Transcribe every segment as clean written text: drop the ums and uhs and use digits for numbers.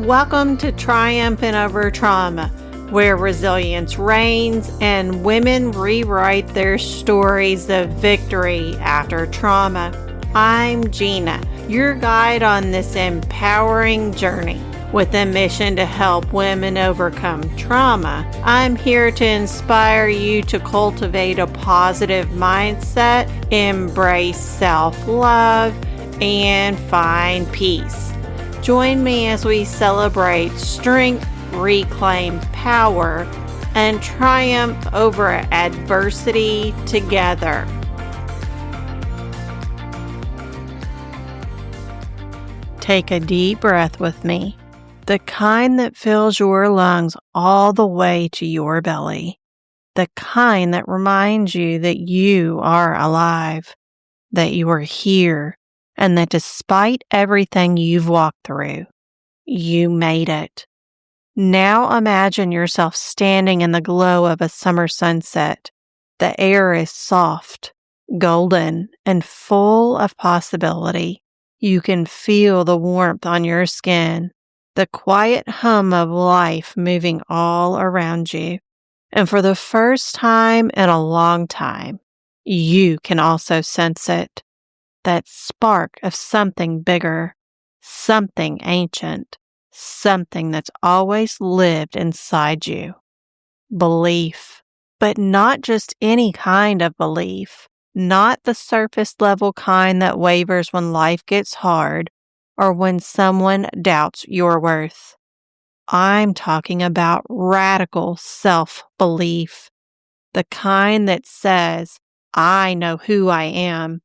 Welcome to Triumphant Over Trauma, where resilience reigns and women rewrite their stories of victory after trauma. I'm Gina, your guide on this empowering journey. With a mission to help women overcome trauma, I'm here to inspire you to cultivate a positive mindset, embrace self-love, and find peace. Join me as we celebrate strength, reclaim power, and triumph over adversity together. Take a deep breath with me, the kind that fills your lungs all the way to your belly, the kind that reminds you that you are alive, that you are here, and that despite everything you've walked through, you made it. Now imagine yourself standing in the glow of a summer sunset. The air is soft, golden, and full of possibility. You can feel the warmth on your skin, the quiet hum of life moving all around you. And for the first time in a long time, you can also sense it. That spark of something bigger, something ancient, something that's always lived inside you. Belief, but not just any kind of belief, not the surface level kind that wavers when life gets hard or when someone doubts your worth. I'm talking about radical self-belief, the kind that says, I know who I am.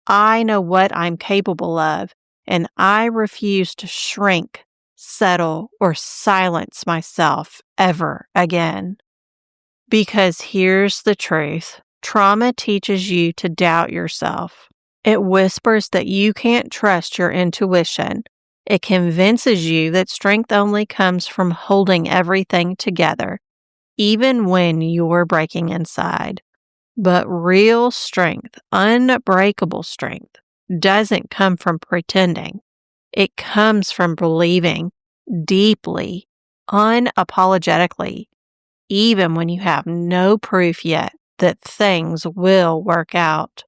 I know what I'm capable of, and I refuse to shrink, settle, or silence myself ever again. Because here's the truth. Trauma teaches you to doubt yourself. It whispers that you can't trust your intuition. It convinces you that strength only comes from holding everything together, even when you're breaking inside. But real strength, unbreakable strength, doesn't come from pretending. It comes from believing deeply, unapologetically, even when you have no proof yet that things will work out.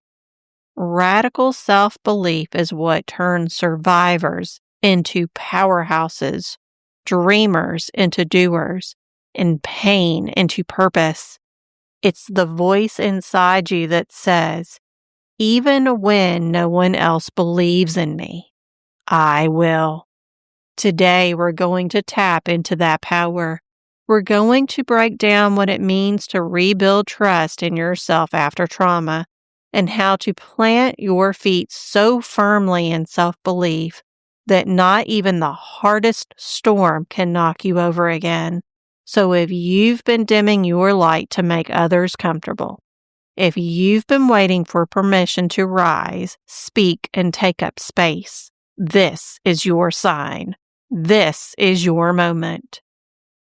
Radical self-belief is what turns survivors into powerhouses, dreamers into doers, and pain into purpose. It's the voice inside you that says, even when no one else believes in me, I will. Today, we're going to tap into that power. We're going to break down what it means to rebuild trust in yourself after trauma and how to plant your feet so firmly in self-belief that not even the hardest storm can knock you over again. So if you've been dimming your light to make others comfortable, if you've been waiting for permission to rise, speak, and take up space, this is your sign. This is your moment.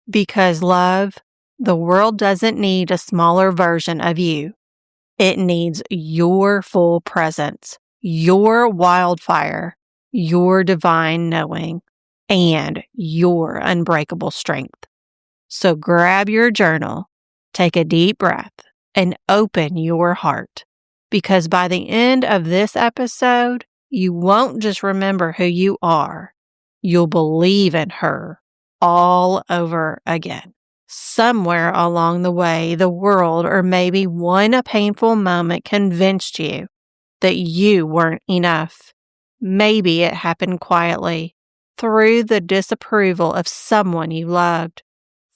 Because, love, the world doesn't need a smaller version of you. It needs your full presence, your wildfire, your divine knowing, and your unbreakable strength. So grab your journal, take a deep breath, and open your heart. Because by the end of this episode, you won't just remember who you are. You'll believe in her all over again. Somewhere along the way, the world or maybe one painful moment convinced you that you weren't enough. Maybe it happened quietly, through the disapproval of someone you loved,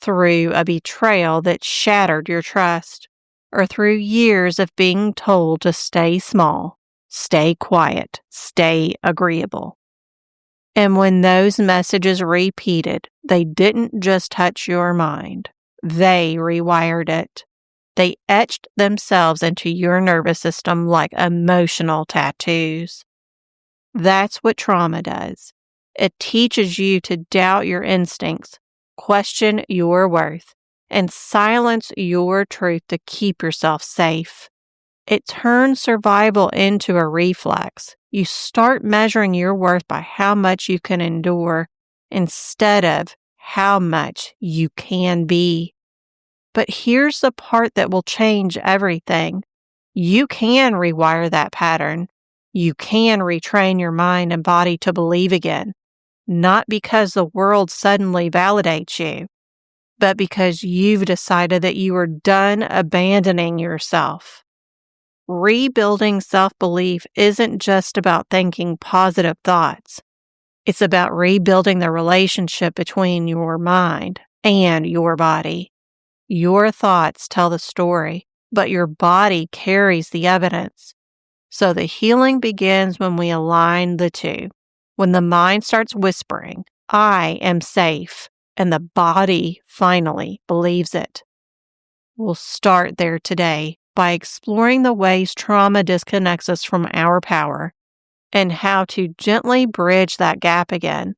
through a betrayal that shattered your trust, or through years of being told to stay small, stay quiet, stay agreeable. And when those messages repeated, they didn't just touch your mind. They rewired it. They etched themselves into your nervous system like emotional tattoos. That's what trauma does. It teaches you to doubt your instincts, question your worth, and silence your truth to keep yourself safe. It turns survival into a reflex. You start measuring your worth by how much you can endure instead of how much you can be. But here's the part that will change everything. You can rewire that pattern. You can retrain your mind and body to believe again, not because the world suddenly validates you, but because you've decided that you are done abandoning yourself. Rebuilding self-belief isn't just about thinking positive thoughts. It's about rebuilding the relationship between your mind and your body. Your thoughts tell the story, but your body carries the evidence. So the healing begins when we align the two. When the mind starts whispering, "I am safe," and the body finally believes it. We'll start there today by exploring the ways trauma disconnects us from our power and how to gently bridge that gap again.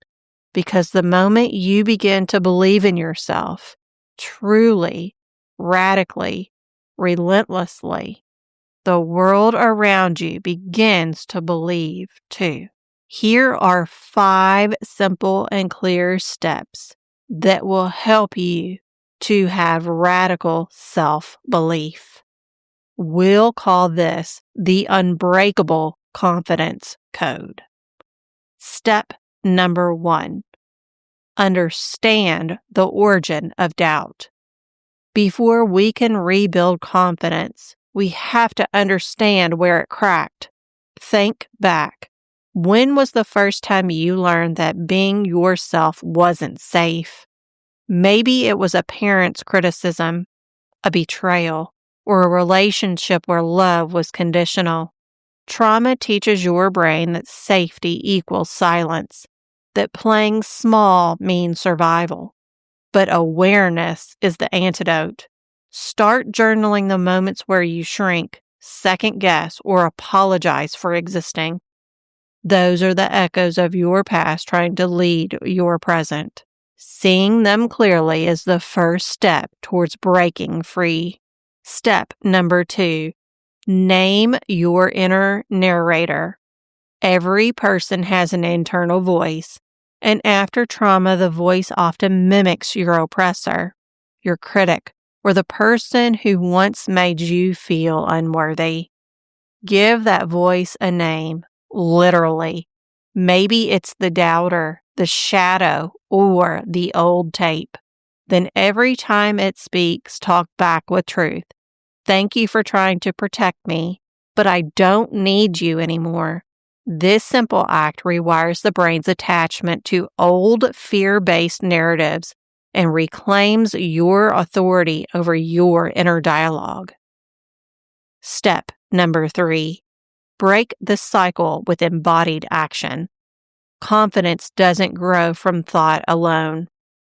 Because the moment you begin to believe in yourself, truly, radically, relentlessly, the world around you begins to believe too. Here are 5 simple and clear steps that will help you to have radical self-belief. We'll call this the Unbreakable Confidence Code. Step number 1. Understand the origin of doubt. Before we can rebuild confidence, we have to understand where it cracked. Think back. When was the first time you learned that being yourself wasn't safe? Maybe it was a parent's criticism, a betrayal, or a relationship where love was conditional. Trauma teaches your brain that safety equals silence, that playing small means survival. But awareness is the antidote. Start journaling the moments where you shrink, second guess, or apologize for existing. Those are the echoes of your past trying to lead your present. Seeing them clearly is the first step towards breaking free. Step number 2. Name your inner narrator. Every person has an internal voice, and after trauma, the voice often mimics your oppressor, your critic, or the person who once made you feel unworthy. Give that voice a name, literally. Maybe it's the doubter, the shadow, or the old tape. Then every time it speaks, talk back with truth. Thank you for trying to protect me, but I don't need you anymore. This simple act rewires the brain's attachment to old fear-based narratives and reclaims your authority over your inner dialogue. Step number 3. Break the cycle with embodied action. Confidence doesn't grow from thought alone.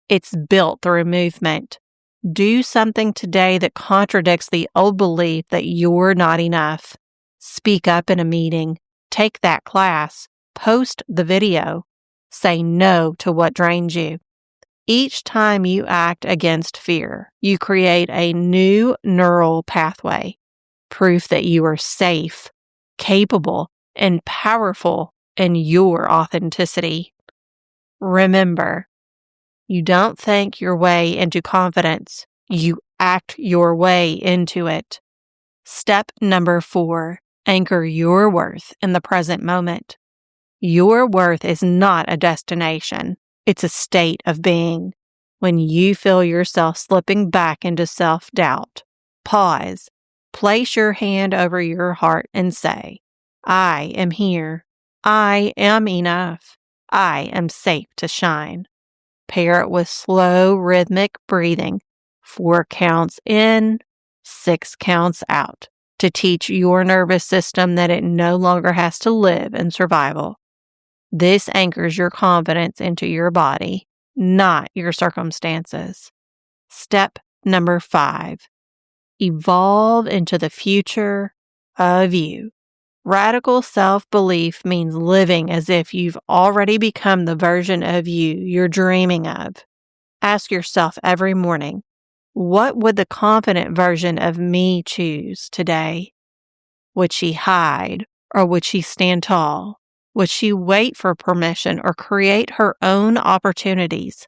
It's built through movement. Do something today that contradicts the old belief that you're not enough. Speak up in a meeting. Take that class. Post the video. Say no to what drains you. Each time you act against fear, you create a new neural pathway. Proof that you are safe, capable, and powerful in your authenticity. Remember, you don't think your way into confidence. You act your way into it. Step number 4. Anchor your worth in the present moment. Your worth is not a destination. It's a state of being. When you feel yourself slipping back into self-doubt, pause. Place your hand over your heart and say, I am here. I am enough. I am safe to shine. Pair it with slow, rhythmic breathing, 4 counts in, 6 counts out, to teach your nervous system that it no longer has to live in survival. This anchors your confidence into your body, not your circumstances. Step number 5. Evolve into the future of you. Radical self-belief means living as if you've already become the version of you you're dreaming of. Ask yourself every morning, what would the confident version of me choose today? Would she hide or would she stand tall? Would she wait for permission or create her own opportunities?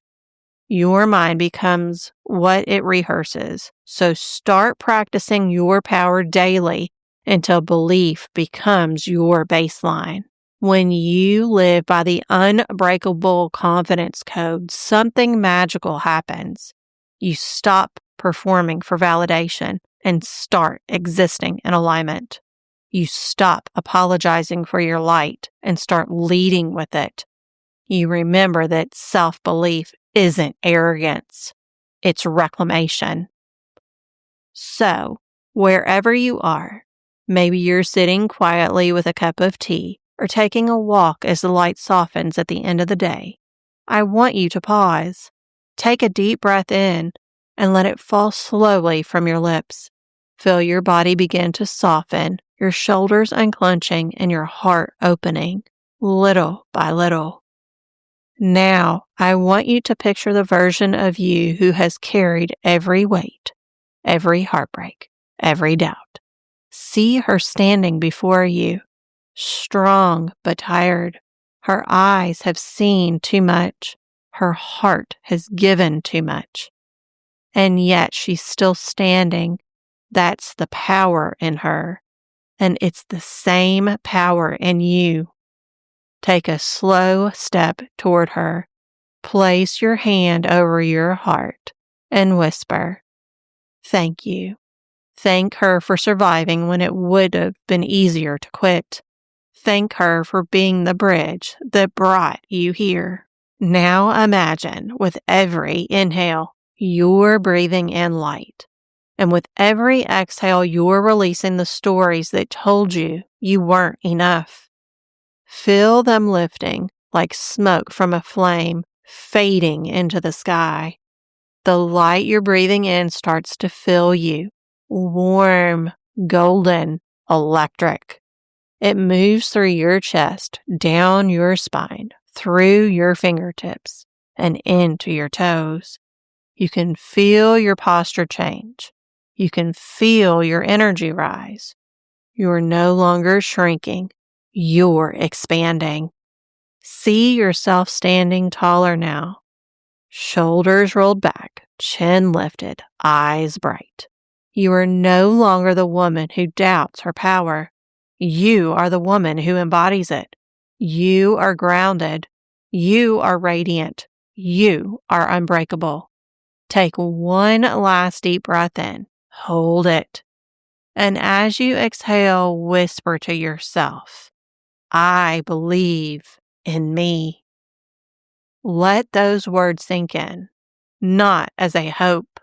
Your mind becomes what it rehearses. So start practicing your power daily until belief becomes your baseline. When you live by the unbreakable confidence code, something magical happens. You stop performing for validation and start existing in alignment. You stop apologizing for your light and start leading with it. You remember that self-belief isn't arrogance, it's reclamation. So, wherever you are, maybe you're sitting quietly with a cup of tea or taking a walk as the light softens at the end of the day, I want you to pause. Take a deep breath in and let it fall slowly from your lips. Feel your body begin to soften, your shoulders unclenching, and your heart opening, little by little. Now, I want you to picture the version of you who has carried every weight, every heartbreak, every doubt. See her standing before you, strong but tired. Her eyes have seen too much. Her heart has given too much. And yet she's still standing. That's the power in her. And it's the same power in you. Take a slow step toward her. Place your hand over your heart and whisper, "Thank you." Thank her for surviving when it would have been easier to quit. Thank her for being the bridge that brought you here. Now imagine with every inhale, you're breathing in light. And with every exhale, you're releasing the stories that told you you weren't enough. Feel them lifting like smoke from a flame, fading into the sky. The light you're breathing in starts to fill you. Warm, golden, electric. It moves through your chest, down your spine, through your fingertips, and into your toes. You can feel your posture change. You can feel your energy rise. You're no longer shrinking. You're expanding. See yourself standing taller now. Shoulders rolled back, chin lifted, eyes bright. You are no longer the woman who doubts her power. You are the woman who embodies it. You are grounded. You are radiant. You are unbreakable. Take one last deep breath in. Hold it. And as you exhale, whisper to yourself, "I believe in me." Let those words sink in, not as a hope,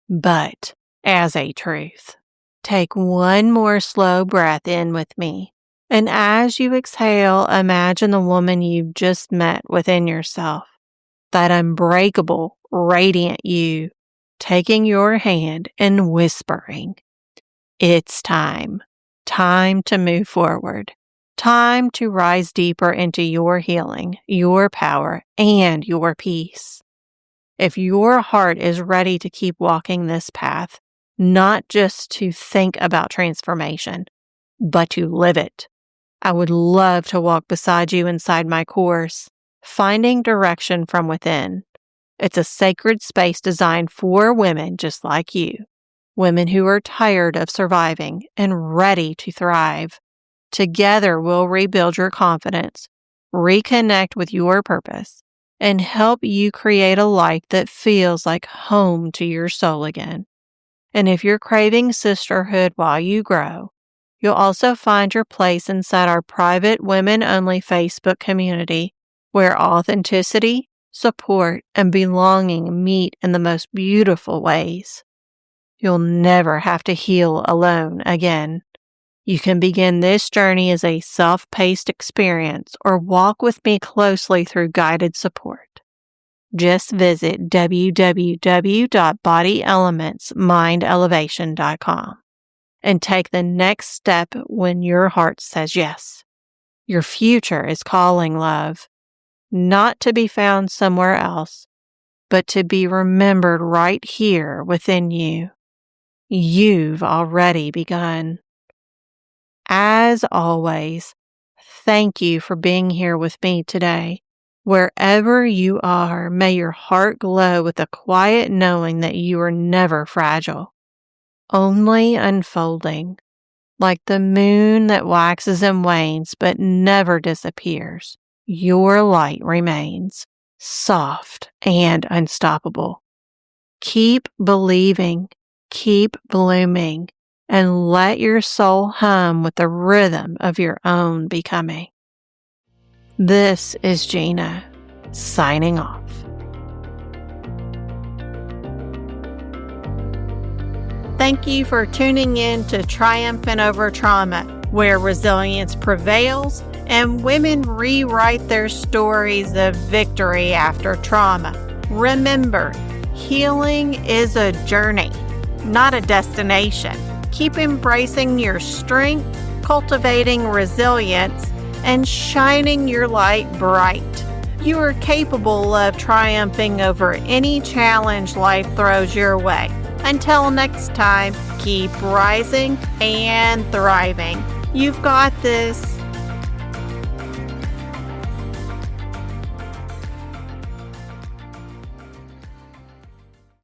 but as a truth. Take one more slow breath in with me. And as you exhale, imagine the woman you've just met within yourself, that unbreakable, radiant you, taking your hand and whispering, "It's time. Time to move forward. Time to rise deeper into your healing, your power, and your peace." If your heart is ready to keep walking this path, not just to think about transformation, but to live it, I would love to walk beside you inside my course, Finding Direction from Within. It's a sacred space designed for women just like you, women who are tired of surviving and ready to thrive. Together, we'll rebuild your confidence, reconnect with your purpose, and help you create a life that feels like home to your soul again. And if you're craving sisterhood while you grow, you'll also find your place inside our private women-only Facebook community, where authenticity, support, and belonging meet in the most beautiful ways. You'll never have to heal alone again. You can begin this journey as a self-paced experience or walk with me closely through guided support. Just visit www.bodyelementsmindelevation.com and take the next step when your heart says yes. Your future is calling, love, not to be found somewhere else, but to be remembered right here within you. You've already begun. As always, thank you for being here with me today. Wherever you are, may your heart glow with a quiet knowing that you are never fragile, only unfolding, like the moon that waxes and wanes but never disappears. Your light remains soft and unstoppable. Keep believing, keep blooming, and let your soul hum with the rhythm of your own becoming. This is Gina, signing off. Thank you for tuning in to Triumphant Over Trauma, where resilience prevails and women rewrite their stories of victory after trauma. Remember, healing is a journey, not a destination. Keep embracing your strength, cultivating resilience, and shining your light bright. You are capable of triumphing over any challenge life throws your way. Until next time, keep rising and thriving. You've got this.